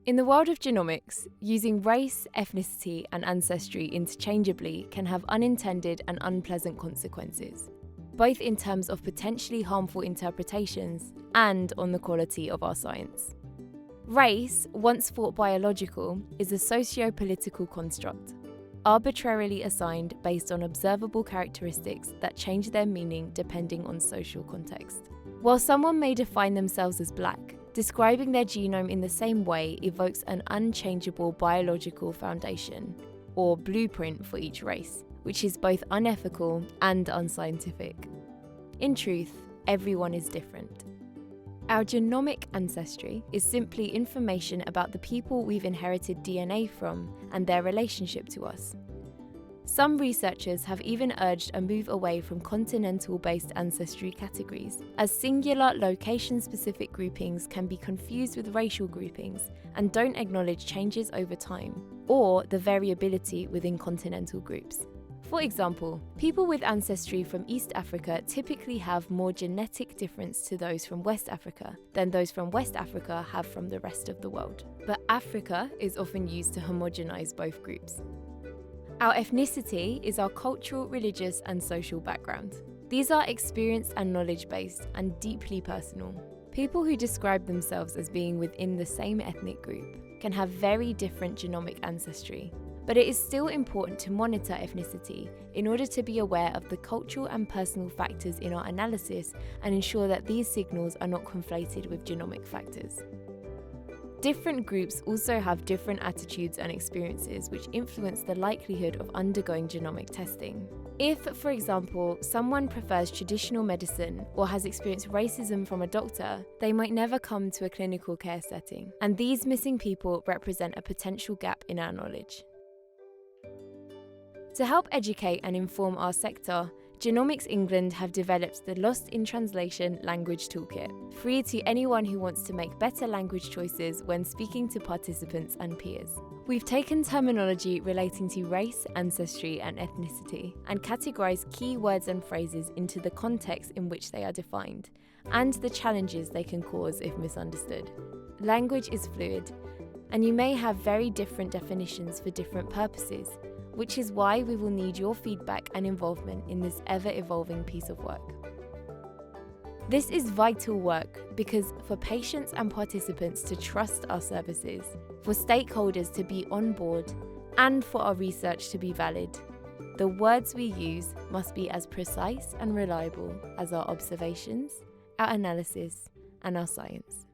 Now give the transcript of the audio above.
In the world of genomics, using race, ethnicity, and ancestry interchangeably can have unintended and unpleasant consequences, both in terms of potentially harmful interpretations and on the quality of our science. Race, once thought biological, is a socio-political construct, arbitrarily assigned based on observable characteristics that change their meaning depending on social context. While someone may define themselves as black, describing their genome in the same way evokes an unchangeable biological foundation, or blueprint for each race, which is both unethical and unscientific. In truth, everyone is different. Our genomic ancestry is simply information about the people we've inherited DNA from and their relationship to us. Some researchers have even urged a move away from continental-based ancestry categories, as singular location-specific groupings can be confused with racial groupings and don't acknowledge changes over time, or the variability within continental groups. For example, people with ancestry from East Africa typically have more genetic difference to those from West Africa than those from West Africa have from the rest of the world. But Africa is often used to homogenize both groups. Our ethnicity is our cultural, religious, and social background. These are experience and knowledge-based and deeply personal. People who describe themselves as being within the same ethnic group can have very different genomic ancestry, but it is still important to monitor ethnicity in order to be aware of the cultural and personal factors in our analysis and ensure that these signals are not conflated with genomic factors. Different groups also have different attitudes and experiences which influence the likelihood of undergoing genomic testing. If, for example, someone prefers traditional medicine or has experienced racism from a doctor, they might never come to a clinical care setting, and these missing people represent a potential gap in our knowledge. To help educate and inform our sector, Genomics England have developed the Lost in Translation Language Toolkit, free to anyone who wants to make better language choices when speaking to participants and peers. We've taken terminology relating to race, ancestry, and ethnicity, and categorized key words and phrases into the context in which they are defined, and the challenges they can cause if misunderstood. Language is fluid, and you may have very different definitions for different purposes, which is why we will need your feedback and involvement in this ever-evolving piece of work. This is vital work because for patients and participants to trust our services, for stakeholders to be on board, and for our research to be valid, the words we use must be as precise and reliable as our observations, our analysis, and our science.